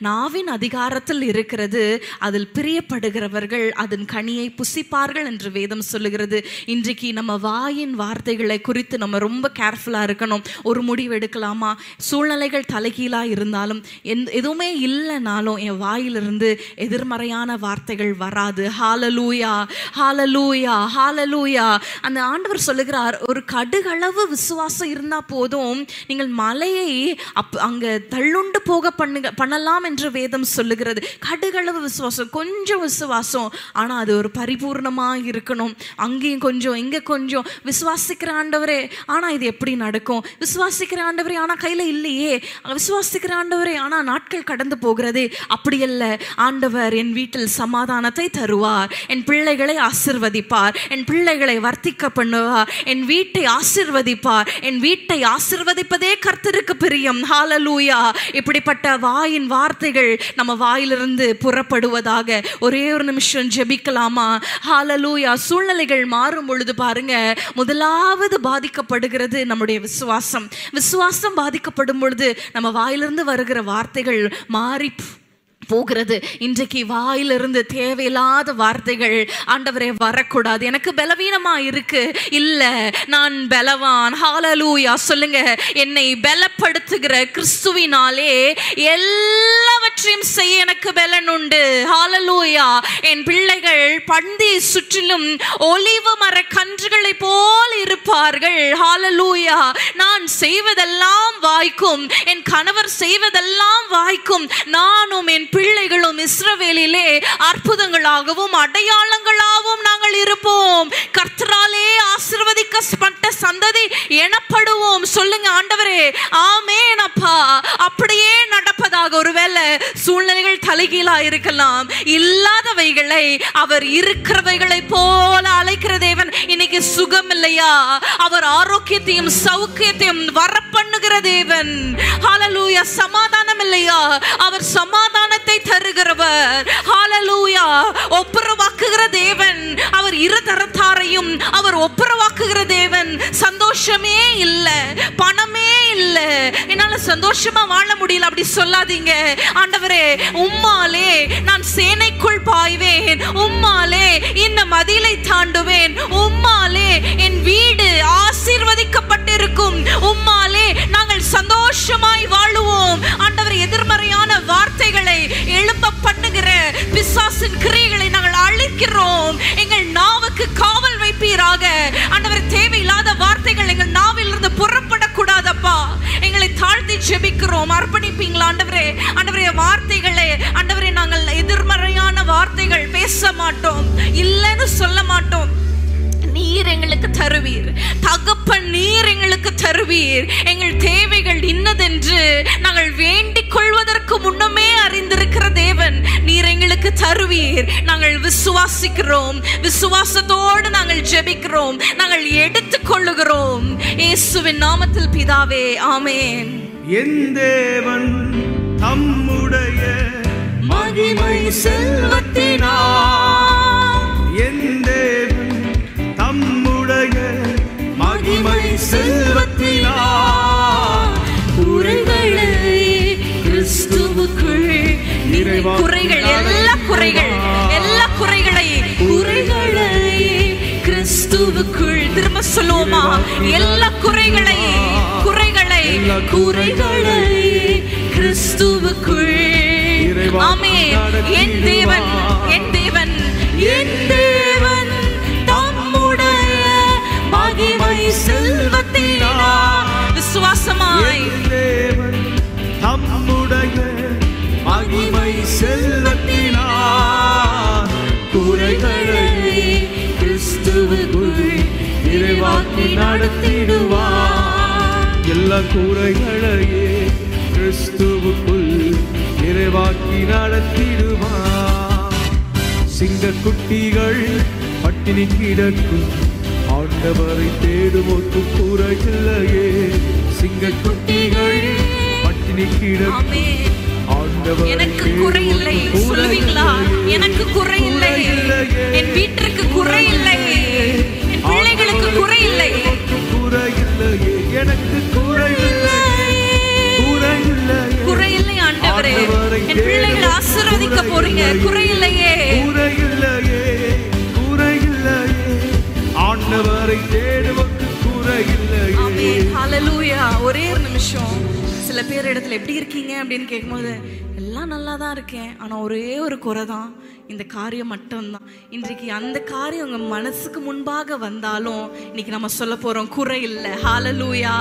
நாவின் அதிகாரத்தில் இருக்கிறது. அதில் பிரியப்படுகிறவர்கள் அதன் கனியை புசிப்பார்கள் என்று வேதம் சொல்லுகிறது. இன்றைக்கு நம்ம வாயின் வார்த்தைகளை குறித்து நம்ம ரொம்ப கேர்ஃபுல்லா இருக்கணும். ஒரு முடிவு எடுக்கலாமா? சூழ்நிலைகள் தலைகீழா இருந்தாலும் எதுவுமே இல்லைனாலும் என் வாயிலிருந்து எதிர்மறையான வார்த்தைகள் வராது. ஹல்லேலூயா. ஹல்லேலூயா. ஹல்லேலூயா. அந்த ஆண்டவர் சொல்லுகிறார், ஒரு கடுகளவு விசுவாசம் இருந்தா போதும், நீங்கள் மலையை அங்க தள்ளுண்டு போக பண்ணலாம் என்று வேதம் சொல்லுகிறது. கடுகளவு விசுவாசம், கொஞ்சம் விசுவாசம், ஆனா அது ஒரு பரிபூர்ணமா இருக்கணும். அங்கேயும் கொஞ்சம் இங்க கொஞ்சம் விசுவாசிக்கிற ஆண்டவரே, ஆனா இது எப்படி நடக்கும்? விசுவாசிக்கிற ஆண்டவரே, ஆனா கையில இல்லையே. விசுவாசிக்கிற ஆண்டவரே, ஆனா நாட்கள் கடந்து போகிறதே. அப்படி அல்ல, ஆண்டவர் என் வீட்டில் சமாதானத்தை தருவார், என் பிள்ளைகளை ஆசீர்வதிப்பார், என் பிள்ளைகளை வர்த்திக்க பண்ணுவார், என் வீட்டை ஆசீர்வதிப்பார். என் வீட்டை ஆசீர்வதிப்பதே கர்த்தருக்கு பிரியம். ஹல்லேலூயா. இப்படிப்பட்ட வாயின் வார்த்தைகள் நம்ம வாயிலிருந்து புறப்படுவதாக. ஒரே ஒரு நிமிஷம் ஜெபிக்கலாமா? ஹல்லேலூயா. சூழ்நிலைகள் மாறும் பொழுது பாருங்க, முதலாவது பாதிக்கப்படுகிறது நம்முடைய விசுவாசம். விசுவாசம் பாதிக்கப்படும் பொழுது நம்ம வாயிலிருந்து வருகிற வார்த்தைகள் மாறி போகிறது. இன்றைக்கு வாயிலிருந்து தேவையில்லாத வார்த்தைகள் ஆண்டவரே வரக்கூடாது. எனக்கு பலவீனமா இருக்கு, இல்ல நான் பலவான். ஹல்லேலூயா சொல்லுங்க. என்னை பலப்படுத்துகிற கிறிஸ்துவினாலே எல்லாவற்றையும் செய்ய எனக்கு பலன் உண்டு. ஹல்லேலூயா. என் பிள்ளைகள் பந்தி சுற்றிலும் ஒலிவ மர கன்றுகளை போல் இருப்பார்கள். ஹல்லேலூயா. நான் செய்வதெல்லாம் வாய்க்கும், என் கணவர் செய்வதெல்லாம் வாய்க்கும். நானும் என் பிள்ளைகளும் இஸ்ரவேலிலே அற்புதங்களாகவும் அடையாளங்களாகவும் நாங்கள் இருப்போம். கர்த்தராலே ஆசீர்வதிக்கப்பட்ட சந்ததி எனப்படுவோம். சொல்லுங்க ஆண்டவரே. ஆமென் அப்பா. அப்படியே நடப்பதாக. ஒருவேளை சூழ்நிலைகள் தலைகீழா இருக்கலாம், இல்லாதவைகளை அவர் இருக்கிறவைகளை போல அழைக்கிற தேவன். இன்னைக்கு சுகம் இல்லையா? அவர் ஆரோக்கியத்தையும் சௌக்கியத்தையும் வர பண்ணுகிற தேவன். ஹல்லேலூயா. சமாதானம் இல்லையா? அவர் சமாதானத்தை தருகிறவர். ஹல்லேலூயா. ஒப்புரவாக்குகிற தேவன். அவர் இருதரத்தாரையும் அவர் ஒப்புரவாக்குகிற தேவன். சந்தோஷமே இல்ல, பணமே இல்ல, என்னால சந்தோஷமா வாழ முடியல, அப்படி சொல்லாதீங்க. ஆண்டவரே, உம்மாலே நான் சேனைக்குள் பாய்வேன், உம்மாலே இந்த மதிலை தாண்டுவேன், உம்மாலே என் வீடு ஆசீர்வதிக்கப்பட்டிருக்கும், உம்மாலே நாங்கள் சந்தோஷமாய் வாழுவோம். ஆண்டவர், எதிர்மறையான வார்த்தைகளை எழும்ப பண்ணுகிற பிசாசின் கிரியைகளை நாங்கள் அழிக்கிறோம். எங்கள் நாவுக்கு காவல் வைப்பீராக. ஆண்டவர், தேவையில்லாத வார்த்தைகள் எங்கள் நாவில் இருந்து புறப்படக்கூடாதப்பா. எங்களை தாழ்த்தி ஜெபிக்கிறோம். அர்ப்பணிப்பீங்களா ஆண்டவரே? ஆண்டவரே, வார்த்தைகளே ஆண்டவரே, நாங்கள் எதிர்மறையான வார்த்தைகள் பேச மாட்டோம், இல்லைன்னு சொல்ல மாட்டோம். நீர் எங்களுக்கு தருவீர் தகப்பன், நீர் எங்களுக்கு தருவீர். எங்கள் தேவைகள் இன்னதென்று நாங்கள் வேண்டிக் கொள்வதற்கு முன்னமே அறிந்திருக்கிற தேவன், நீர் எங்களுக்கு தருவீர். நாங்கள் விசுவாசிக்கிறோம், விசுவாசத்தோடு நாங்கள் ஜெபிக்கிறோம், நாங்கள் எடுத்துக் கொள்ளுகிறோம். இயேசுவின் நாமத்தில் பிதாவே, ஆமென். என் தேவன் தம்முடைய மகிமை செல்வத்தினார், என் தேவன் தம்முடைய மகிமை செல்வத்தினார் குறைகளை கிறிஸ்துவுக்குள் குறைகள், எல்லா குறைகளை கிறிஸ்துவுக்குள். திரும்ப சொல்லுவோமா? எல்லா குறைகளை கிறிஸ்துவுக்குள். ஆமென். என் தேவன் தம்முடைய மகிமை செல்வத்தினார். விசுவாசமாய் தேவன் தம்முடைய மகிமை செல்வத்தினார் குறைகளை கிறிஸ்துவுக்குள் நிறைவாக்கி நடத்திடுவார். எல்லா குறைகளையே கிறிஸ்துவுக்குள் நிறைவாக்கி நடத்திடுவார். சிங்கக்குட்டிகள் பட்டினி கிடக்கும், ஆண்டவரை தேடுவோர்க்கு குறையில்லையே. சிங்கக்குட்டிகள் பட்டினி கிடக்கும், ஆண்டவரை எனக்கு குறையில்லை. சொல்லுவீங்களா? எனக்கு குறையில்லை, என் வீட்டிற்கு குறையில்லை, என் பிள்ளைகளுக்கு குறையில்லை. குறையில்லையே, எனக்கு குறையில்லை, குறையில்லை ஆண்டவரே. என் பிள்ளைகளை ஆசீர்வதிக்க போறீங்க, குறையில்லையே, ஆண்டவரை தேடுவதற்கு குறையில்லையே. ஆமென். ஹல்லேலூயா. ஒரே ஒரு நிமிஷம். சில பேர் இடத்துல எப்படி இருக்கீங்க அப்படின்னு கேட்கும்போது எல்லாம் நல்லா தான் இருக்கேன், ஆனால் ஒரே ஒரு குறை தான், இந்த காரியம் மட்டும்தான். இன்றைக்கு அந்த காரியம் உங்கள் மனசுக்கு முன்பாக வந்தாலும் இன்னைக்கு நம்ம சொல்ல போகிறோம், குறை இல்லை. ஹல்லேலூயா.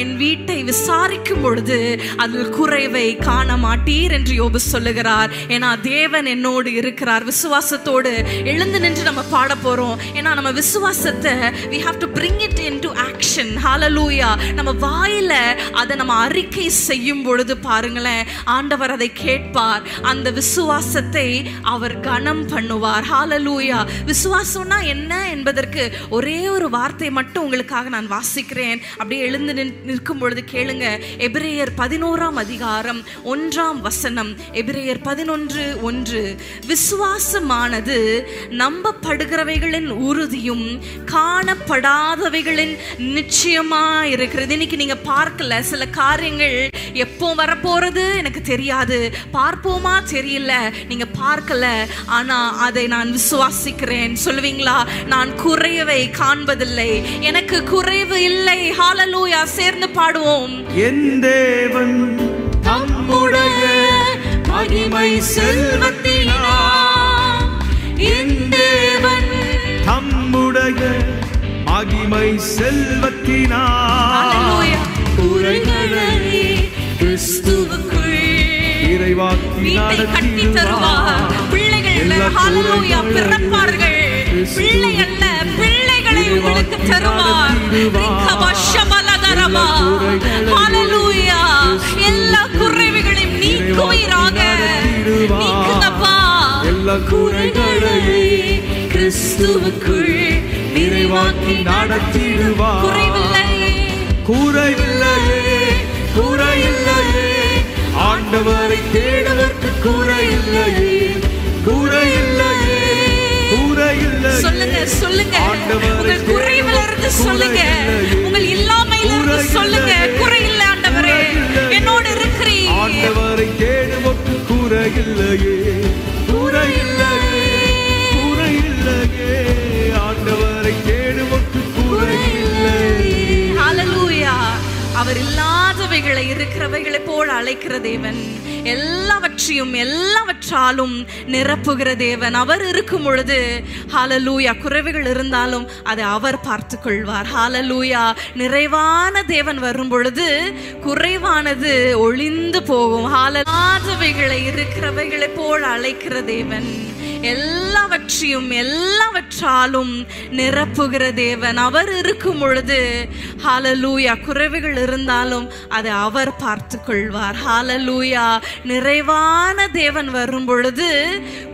என் வீட்டை விசாரிக்கும் பொழுது அதில் குறைவை காண மாட்டீர் என்று யோபு சொல்லுகிறார். ஏன்னா தேவன் என்னோடு இருக்கிறார். விசுவாசத்தோடு எழுந்து நின்று நம்ம பாட போகிறோம். ஏன்னா நம்ம விசுவாசத்தை we have to bring it into action. ஹல்லேலூயா. நம்ம வாயில அதை நம்ம அறிக்கை செய்யும் பொழுது பாருங்களேன், ஆண்டவர் அதை கேட்பார். அந்த விசுவாசத்தை அவர் கனம் பண்ணுவார். ஹல்லேலூயா. விசுவாசம்னா என்ன என்பதற்கு ஒரே ஒரு வார்த்தை மட்டும் உங்களுக்காக நான் வாசிக்கிறேன். அப்படியே எழுந்து நிற்கும் பொழுது கேளுங்க. எபிரேயர் 11ஆம் அதிகாரம் 1ஆம் வசனம். எபிரேயர் 11:1. விசுவாசமானது நம்பப்படுகிறவைகளின் உறுதியும் காணப்படாதவைகளின் நிச்சயமா இருக்கிறது. இன்னைக்கு நீங்க பார்க்கல, சில காரியங்கள் எப்போ வரப்போறது எனக்கு தெரியாது, பார்ப்போமா தெரியல, நீங்க பார்க்கல, ஆனா அதை நான் விசுவாசிக்கிறேன். சொல்லுவீங்களா? நான் குறைவை காண்பதில்லை, எனக்கு குறைவு இல்லை. ஹல்லேலூயா. சேர்ந்து பாடுவோம். என் தேவன் தம்முடைய மகிமை செல்வத்தினால், என் தேவன் தம்முடைய மகிமை செல்வத்தினால் குறைகளை கிறிஸ்துவுக்குள் இறைவாக்கி நடத்தி தருவார். பிள்ளைகள் ஹல்லேலூயா பிறப்பார்கள். பிள்ளை அல்ல, பிள்ளைகளை உங்களுக்கு தருவார். ஹல்லேலூயா. எல்லா குறைவுகளையும் நீக்குவீராக. நீக்குங்கப்பா. எல்லா குறைகளையே கிறிஸ்துவுக்குள் நிறைவாக்கி நடத்திடுவார். குறைவில்லையே, குறைவில்லையே, குறையில்லையே. ஆண்டவரை தேடுவதற்கு குறையில்லையே, குறையில்லையே, குறையில்லையே. சொல்லுங்க சொல்லுங்க. உங்கள் குறைவில இருந்து சொல்லுங்க, உங்கள் இல்லாமையில இருந்து சொல்லுங்க. குறையில்லை ஆண்டவரே, என்னோடு இருக்கிறீர். ஆண்டவரை தேடுவதற்கு குறையில்லையே, குறையில்லையே, குறையில்லையே. ஆண்டவரை தேடுவதற்கு குறையில்லையே. ஹல்லேலூயா. அவர் இல்லாதவைகளை இருக்கிறவைகளை போல் அழைக்கிற தேவன், எல்லாவற்றையும் எல்லாவற்றாலும் நிரப்புகிற தேவன். அவர் இருக்கும் பொழுது ஹல்லேலூயா, குறைவுகள் இருந்தாலும் அதை அவர் பார்த்து கொள்வார். ஹல்லேலூயா. நிறைவான தேவன் வரும் பொழுது குறைவானது ஒளிந்து போகும். இல்லாதவைகளை இருக்கிறவைகளை போல் அழைக்கிற தேவன், எல்லாவற்றையும் எல்லாவற்றாலும் நிரப்புகிற தேவன். அவர் இருக்கும் பொழுது ஹல்லேலூயா, குறைவுகள் இருந்தாலும் அதை அவர் பார்த்து கொள்வார். ஹல்லேலூயா. நிறைவான தேவன் வரும் பொழுது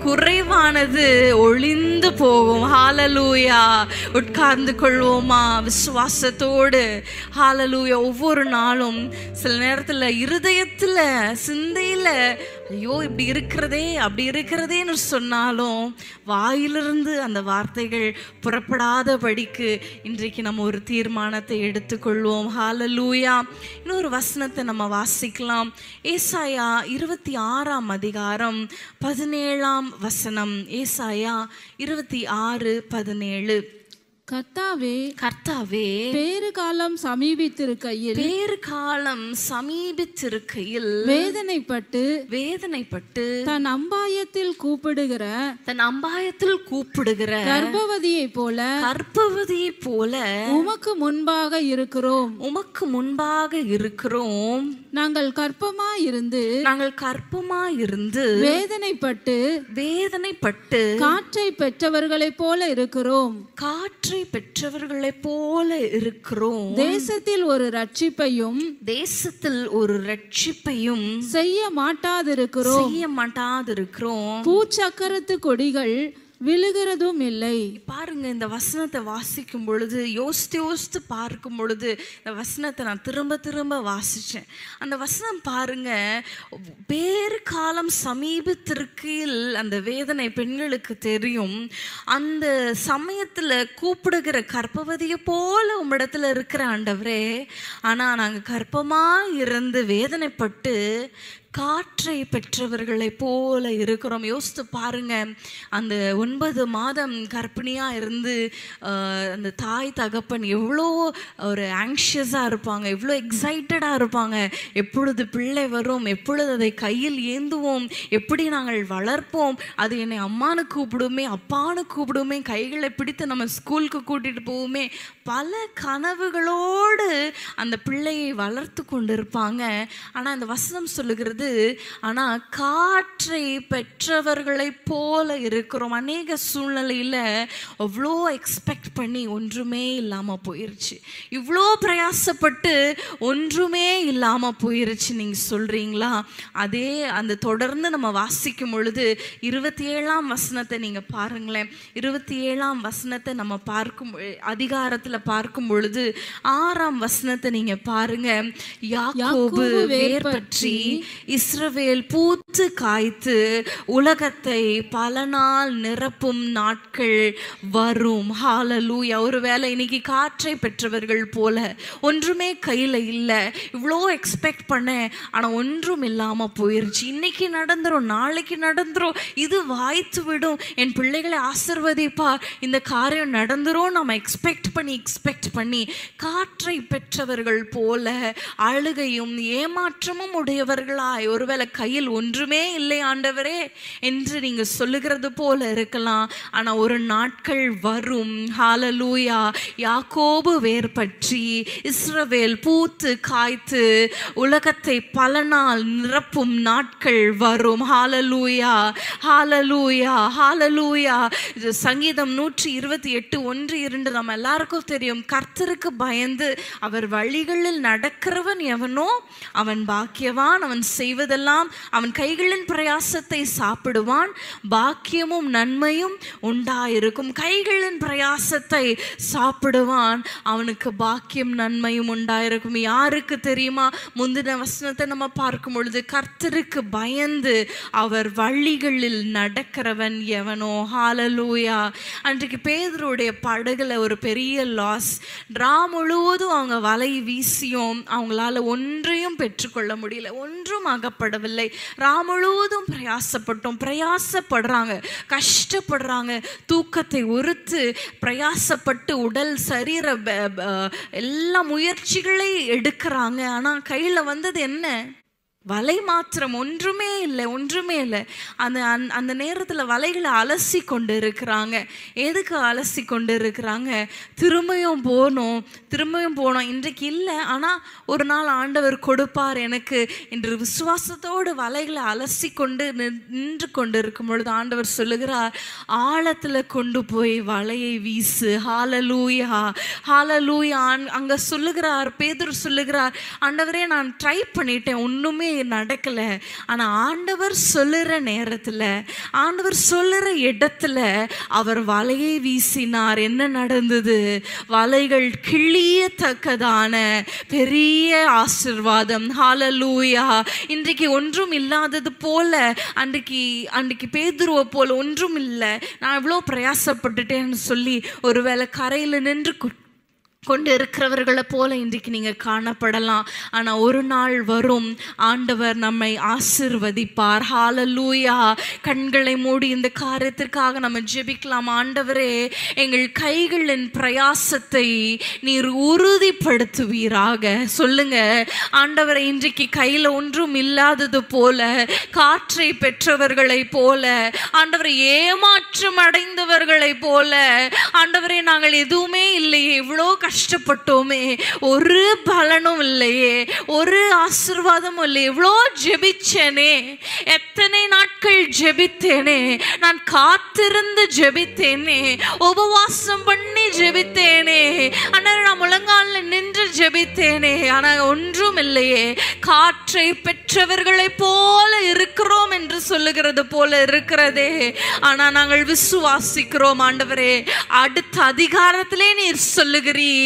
குறைவானது ஒளிந்து போகும். ஹல்லேலூயா. உட்கார்ந்து கொள்வோமா விசுவாசத்தோடு? ஹல்லேலூயா. ஒவ்வொரு நாளும் சில நேரத்தில் இருதயத்தில் சிந்தையில் ஐயோ இப்படி இருக்கிறதே அப்படி இருக்கிறதேன்னு சொன்னாலும் வாயிலிருந்து அந்த வார்த்தைகள் புறப்படாதபடிக்கு இன்றைக்கு நம்ம ஒரு தீர்மானத்தை எடுத்துக்கொள்வோம். ஹல்லேலூயா. இன்னொரு வசனத்தை நம்ம வாசிக்கலாம். ஏசாயா 26ஆம் அதிகாரம் 17ஆம் வசனம். ஏசாயா 26:17. கர்த்தாவே, கர்த்தாவே, பேறு காலம் சமீபித்திருக்கையில், பேறு காலம் சமீபித்திருக்கையில் வேதனைப்பட்டு வேதனைப்பட்டு தன் அம்பாயத்தில் கூப்பிடுகிற கர்ப்பவதியைப் போல உமக்கு முன்பாக இருக்கிறோம். உமக்கு முன்பாக இருக்கிறோம். நாங்கள் கர்ப்பமாயிருந்து வேதனைப்பட்டு காற்றை பெற்றவர்களைப் போல இருக்கிறோம். பெற்றவர்களைப் போல இருக்கிறோம். தேசத்தில் ஒரு ரட்சிப்பையும் செய்ய மாட்டாதிருக்கிறோம். பூச்சக்கரத்து கொடிகள் விழுகிறதும் இல்லை. பாருங்க, இந்த வசனத்தை வாசிக்கும் பொழுது யோசித்து பார்க்கும் பொழுது இந்த வசனத்தை நான் திரும்ப வாசிச்சேன். அந்த வசனம் பாருங்க, பேறு காலம் சமீபத்திற்கில் அந்த வேதனை பெண்களுக்கு தெரியும். அந்த சமயத்துல கூப்பிடுகிற கர்ப்பவதியை போல உம்மிடத்துல இருக்கிற ஆண்டவரே, ஆனா நாங்க கர்ப்பமா இருந்து வேதனைப்பட்டு காற்றை பெற்றவர்களை போல இருக்கிறோம். யோசித்து பாருங்க, அந்த 9 மாதம் கர்ப்பிணியா இருந்து அந்த தாய் தகப்பன் எவ்வளோ ஒரு ஆங்ஷியஸாக இருப்பாங்க, எவ்வளோ எக்ஸைட்டடாக இருப்பாங்க. எப்பொழுது பிள்ளை வரும், எப்பொழுது அதை கையில் ஏந்துவோம், எப்படி நாங்கள் வளர்ப்போம், அது என்னை அம்மானு கூப்பிடுமே, அப்பானு கூப்பிடுமே, கைகளை பிடித்து நம்ம ஸ்கூலுக்கு கூட்டிகிட்டு போவோமே, பல கனவுகளோடு அந்த பிள்ளையை வளர்த்து கொண்டு இருப்பாங்க. ஆனால் அந்த வசனம் சொல்லுகிறது, ஆனால் காற்றை பெற்றவர்களை போல இருக்கிறோம். அநேக சூழ்நிலையில் அவ்வளோ எக்ஸ்பெக்ட் பண்ணி ஒன்றுமே இல்லாமல் போயிருச்சு. இவ்வளோ பிரயாசப்பட்டு ஒன்றுமே இல்லாமல் போயிருச்சு. நீங்கள் சொல்கிறீங்களா? அதே அந்த தொடர்ந்து நம்ம வாசிக்கும் பொழுது 27ஆம் வசனத்தை நீங்கள் பாருங்களேன். 27ஆம் வசனத்தை நம்ம பார்க்கும் அதிகாரத்தில் பார்க்கும் பொழுது 6ஆம் வசனத்தை நீங்க பாருங்க. யாக்கோபு வேர் பற்றி இஸ்ரவேல் பூத்து காய்த்து உலகத்தை பல நாள் நிரப்பும் நாட்கள் வரும். ஹல்லேலூயா. ஒருவேளை இன்னைக்கு காற்றை பெற்றவர்கள் போல ஒன்றுமே கையில இல்லை, இவ்வளோ எக்ஸ்பெக்ட் பண்ணேன் ஆனா ஒன்றும் இல்லாம போயிருச்சு. இன்னைக்கு நடந்துரும், நாளைக்கு நடந்துரும், இது வாய்த்து விடும், என் பிள்ளைகளை ஆசீர்வதிப்பார், இந்த காரியம் நடந்துரும் நம்ம எக்ஸ்பெக்ட் பண்ணி காற்றை பெற்றவர்கள் போல அழுகையும் ஏமாற்றமும் உடையவர்களாய், ஒருவேளை கையில் ஒன்றுமே இல்லை ஆண்டவரே என்று நீங்க சொல்லுகிறது போல இருக்கலாம். ஆனா ஒரு நாட்கள் வரும். ஹல்லேலூயா. யாக்கோபு வேர் பற்றி இஸ்ரவேல் பூத்து காய்த்து உலகத்தை பல நாள் நிரப்பும் நாட்கள் வரும். ஹல்லேலூயா, ஹல்லேலூயா, ஹல்லேலூயா. சங்கீதம் 128 1-2 நம்ம எல்லாருக்கும் தெரியும். கர்த்தருக்கு பயந்து அவர் வழிகளில் நடக்கிறவன் எவனோ அவன் பாக்கியவான், அவன் செய்வதெல்லாம் அவன் கைகளின் பிரயாசத்தை சாப்பிடுவான், பாக்கியமும் நன்மையும் உண்டாயிருக்கும். கைகளின் பிரயாசத்தை சாப்பிடுவான், அவனுக்கு பாக்கியம் நன்மையும் உண்டாயிருக்கும். யாருக்கு தெரியுமா? முந்தின வசனத்தை நம்ம பார்க்கும் பொழுது கர்த்தருக்கு பயந்து அவர் வழிகளில் நடக்கிறவன் எவனோ. ஹல்லேலூயா. அன்றைக்கு பேதுருடைய படகுல ஒரு பெரிய லாஸ். முழுவதும் அவங்க வலை வீசியும் அவங்களால ஒன்றையும் பெற்றுக்கொள்ள முடியல, ஒன்றும் அகப்படவில்லை. முழுவதும் பிரயாசப்படுறாங்க, கஷ்டப்படுறாங்க, தூக்கத்தை ஒருத்து பிரயாசப்பட்டு உடல் சரீர எல்லா முயற்சிகளை எடுக்கிறாங்க. ஆனா கையில வந்தது என்ன? வலை மாத்திரம், ஒன்றுமே இல்லை. அந்த நேரத்தில் வலைகளை அலசி கொண்டு இருக்கிறாங்க. எதுக்கு அலசி கொண்டு இருக்கிறாங்க? திரும்பியும் போனோம் இன்றைக்கு இல்லை, ஆனால் ஒரு நாள் ஆண்டவர் கொடுப்பார் எனக்கு என்று விசுவாசத்தோடு வலைகளை அலசி கொண்டு நின்று கொண்டு இருக்கும் பொழுது ஆண்டவர் சொல்லுகிறார், ஆழத்தில் கொண்டு போய் வலையை வீசு. ஹல்லேலூயா, ஹல்லேலூயா. அங்கே சொல்லுகிறார், பேதுரு சொல்லுகிறார், ஆண்டவரே நான் ட்ரை பண்ணிட்டேன், ஒன்றுமே நடக்கல. ஆனா ஆண்டவர் சொல்லுற நேரத்துல, ஆண்டவர் சொல்லுற இடத்துல அவர் வலையை வீசினார். என்ன நடந்தது? வலைகள் கிழியத்தக்கதான பெரிய ஆசீர்வாதம். ஹல்லேலூயா. இன்றைக்கு ஒன்றும் இல்லாதது போல, அன்றைக்கு பேதுருவை போல ஒன்றும் இல்லை, நான் இவ்வளோ பிரயாசப்பட்டுட்டேன்னு சொல்லி ஒருவேளை கரையில் நின்று கொண்டு இருக்கிறவர்களை போல இன்றைக்கு நீங்க காணப்படலாம். ஆனா ஒரு நாள் வரும், ஆண்டவர் நம்மை ஆசீர்வதிப்பார். ஹல்லேலூயா. கண்களை மூடி இந்த காரியத்திற்காக நம்ம ஜெபிக்கலாம். ஆண்டவரே, எங்கள் கைகளின் பிரயாசத்தை நீர் உறுதிப்படுத்துவீராக. சொல்லுங்க, ஆண்டவரை இன்றைக்கு கையில ஒன்றும் இல்லாதது போல, காற்றை பெற்றவர்களை போல, ஆண்டவரை ஏமாற்றம் அடைந்தவர்களை போல, ஆண்டவரே நாங்கள் எதுவுமே இல்லையே, இவ்வளோ கஷ்டப்பட்டோமே, ஒரு பலனும் இல்லையே, ஒரு ஆசீர்வாதமும் இல்லையே, எவ்வளோ ஜெபிச்சேனே, எத்தனை நாட்கள் ஜெபித்தேனே, நான் காத்திருந்து ஜெபித்தேனே, உபவாசம் பண்ணி ஜெபித்தேனே, ஆனால் நான் முழங்காலில் நின்று ஜெபித்தேனே, ஆனால் ஒன்றும் இல்லையே. காற்றை பெற்றவர்களை போல இருக்கிறோம் என்று சொல்லுகிறது போல இருக்கிறதே. ஆனால் நாங்கள் விசுவாசிக்கிறோம் ஆண்டவரே, அடுத்த அதிகாரத்திலே நீர் சொல்லுகிறீர்,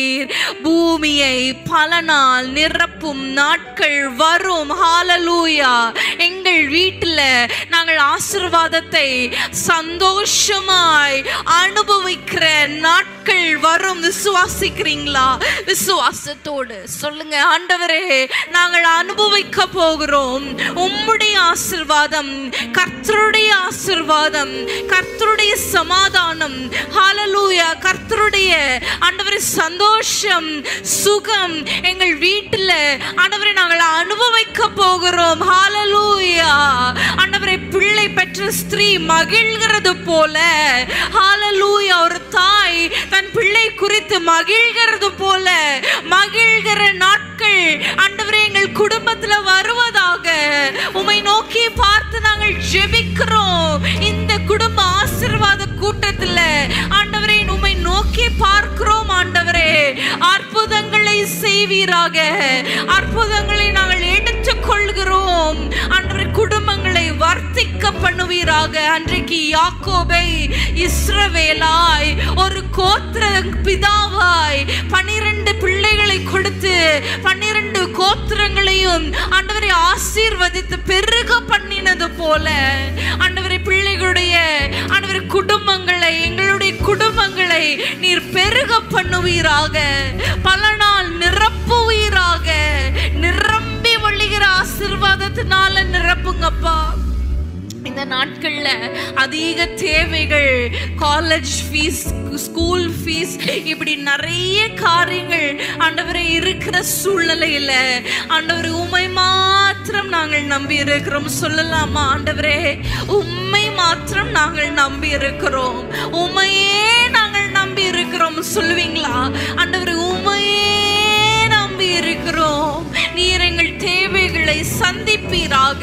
பூமியை பல நாள் நிரப்பும் நாட்கள் வரும். ஹல்லேலூயா. எங்கள் வீட்டில் நாங்கள் ஆசீர்வாதத்தை சந்தோஷமாய் அனுபவிக்கிற நாட்கள் நாட்கள் வரும். விசுவாசிக்கிறீங்களா? விசுவாசத்தோடு சொல்லுங்க, ஆண்டவரே நாங்கள் அனுபவிக்க போகிறோம் உம்முடைய ஆசீர்வாதம், கர்த்தருடைய ஆசீர்வாதம், கர்த்தருடைய சமாதானம், ஹல்லேலூயா, கர்த்தருடைய ஆண்டவரே சந்தோஷம், சுகம் எங்கள் வீட்டில் ஆண்டவரே நாங்கள் அனுபவிக்க போகிறோம். ஹல்லேலூயா. ஆண்டவரே பிள்ளை பெற்ற ஸ்திரீ மகிழ்கிறது போல, ஹல்லேலூயா, ஒரு தாய் தன் பிள்ளை குறித்து மகிழ்கிறது போல மகிழ்கிற நாட்கள் ஆண்டவரே எங்கள் குடும்பத்துல வருவதாக உம்மை நோக்கி பார்த்து நாங்கள் ஜெபிக்கிறோம். இந்த குடும்ப ஆசீர்வாத கூட்டத்துல ஆண்டவரே உம்மை நோக்கி பார்க்கிறோம். ஆண்டவரே அற்புதங்களை செய்வீராக, அற்புதங்களை நாங்கள் எடுத்துக் கொள்கிறோம். ஆண்டவரே குடும்பங்களை வர்த்திக்க பண்ணுவீராக. அன்றைக்கு யாக்கோபை இஸ்ரவேலாய் ஒரு கோத்திர பிதாவாய் 12 பிள்ளைகளை கொடுத்து 12 கோத்திரங்களையும் ஆண்டவரை ஆசீர்வதித்து பெருக பண்ணினது போல ஆண்டவரை பிள்ளைகளுடைய ஆண்டவரை குடும்பங்களை, எங்களுடைய குடும்பங்களை நீர் பெருக பண்ணுவீராக, பல நாள் நிரப்புவீராக. நிரம்பி வழிகிற ஆசீர்வாதத்தினால நிரப்புங்கப்பா. இந்த நாட்கள்ல அதிக தேவைகள், காலேஜ் ஃபீஸ், ஸ்கூல் ஃபீஸ், இப்படி நிறைய காரியங்கள் ஆண்டவரே இருக்கிற சூழ்நிலையில ஆண்டவரே உம்மை மாத்திரம் நாங்கள் நம்பி இருக்கிறோம். சொல்லலாமா? ஆண்டவரே உம்மை மாத்திரம் நாங்கள் நம்பி இருக்கிறோம், உம்மையே நாங்கள் நம்பி இருக்கிறோம் சொல்லுவீங்களா? ஆண்டவரே உம்மையே நம்பி இருக்கிறோம். நீர் எங்கள் தேவைகளை சந்திப்பீராக,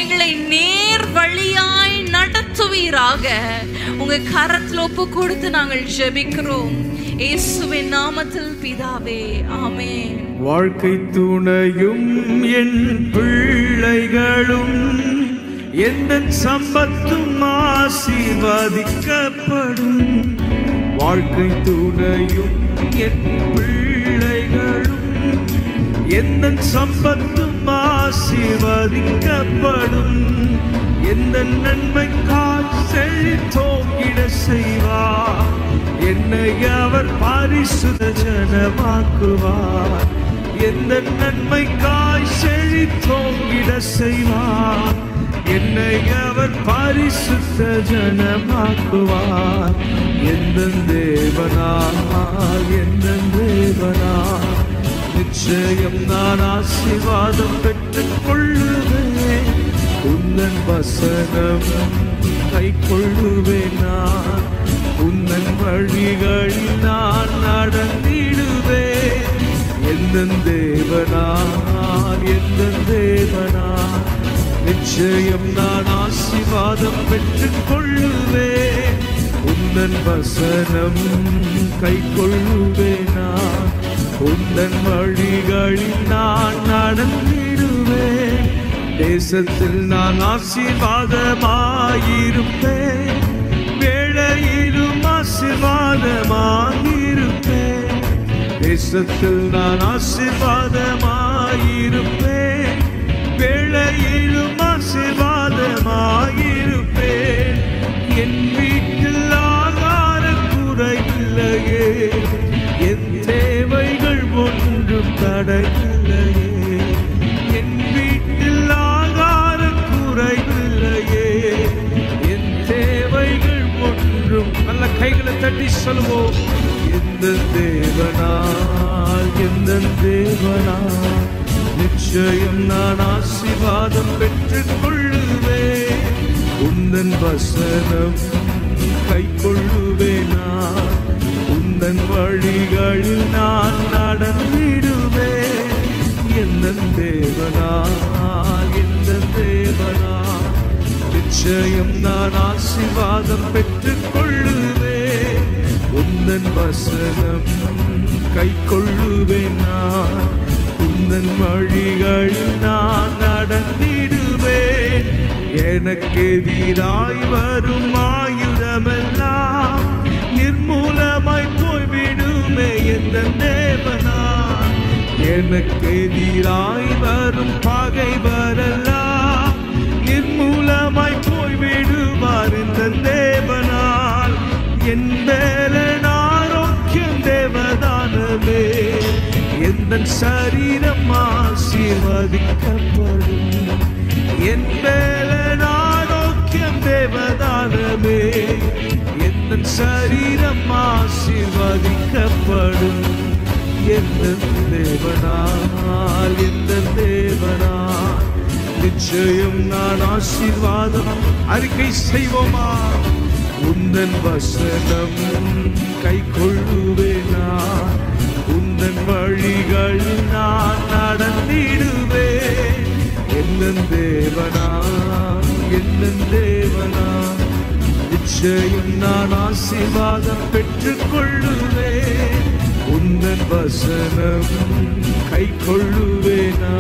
எங்களை நேர் வழியாய் நடத்துவீராக. உங்க கரத்தில் ஒப்பு கொடுத்து நாங்கள் ஜெபிக்கிறோம் இயேசுவின் நாமத்தில் பிதாவே, ஆமென். வாழ்க்கை துணையும் என் பிள்ளைகளும் எந்த சம்பத்தும் ஆசீர்வதிக்கப்படும். வாழ்க்கை துணையும் என் பிள்ளைகளும் எந்த சம்பத்தும் ஆசீர்வதிக்கப்படும். எந்த நன்மைக்காய் செழித்தோங்கிட செய்வார். என்னை அவர் பரிசுத்த ஜனமாக்குவார். எந்த நன்மைக்காய் செழித்தோங்கிட செய்வார். என்னை அவர் பரிசுத்த ஜனமாக்குவார். எந்த தேவனார், எந்த தேவனார், நிச்சயம் நான் ஆசீர்வாதம் பெற்றுக் கொள்ளுவேன். உந்தன் வசனம் கை கொள்ளுவேன். நான் உந்தன் வழிகளில் நான் நடந்திடுவேன். எந்த தேவனார், எந்த தேவனார், நிச்சயம் நான் ஆசீர்வாதம் பெற்றுக் கொள்ளுவேன். உந்தன் வசனம் கை கொள்ளுவேன். நான் உந்தன் வழிகளில் நான் நடந்திடுவேன். தேசத்தில் நான் ஆசீர்வாதமாயிருப்பேன். வேளையிலும் ஆசீர்வாதமாயிருப்பேன். தேசத்தில் நான் ஆசீர்வாதமாயிருப்பேன். வேளையிலும் ஆசீர்வாதமாயிருப்பேன். என் வீட்டில் ஆகார குறையில்லையே, என் தேவைகள் ஒன்றும் தடையில்லையே. என் வீட்டில் ஆகார குறையில்லையே, என் தேவைகள் ஒன்றும். நல்ல கைகளை தட்டி சொல்லுவோம். எந்த தேவனால், எந்த தேவனால், நிச்சயம் நான் ஆசீர்வாதம் பெற்றுக் கொள்ளுவேன். உந்தன் வசனம் கை கொள்ளுவேன். உந்தன் வழிகளில் நான் நடந்திடுவேன். எந்த தேவனால், எந்த தேவனால், நிச்சயம் நான் ஆசீர்வாதம் பெற்றுக் கொள்ளுவேன். உந்தன் வசனம் கை கொள்ளுவேன். உந்தன் வழிகளில் நான் நடந்திடுவேன். எனக்கு எதிராய் வரும் ஆயுதமெல்லாம் நிர்மூலமாய் போய்விடுமே. எந்த தேவனா எனக்கு எதிராய் வரும் பகைவரெல்லாம் நிர்மூலமாய் போய்விடுவார். இந்த தேவனால் என் வேலனாரோ எந்தன் சரீரம் ஆசீர்வதிக்கப்படும். என் மேலன் ஆரோக்கியம் தேவதானமே, எந்தன் சரீரம் ஆசீர்வதிக்கப்படும். எந்தன் தேவனால், எந்தன் தேவனால் நிச்சயம் நான் ஆசீர்வாதம். அறிக்கை செய்வோமா? உந்தன் வசனம் கை கொள்ளுவேனா, உந்தன் வழிகள் நான் நடந்திடுவேன். எந்தன் தேவனா, எந்தன் தேவனா நிச்சயம் நான் ஆசீர்வாதம் பெற்றுக் கொள்ளுவேன். உந்தன் வசனம் கை கொள்ளுவேனா,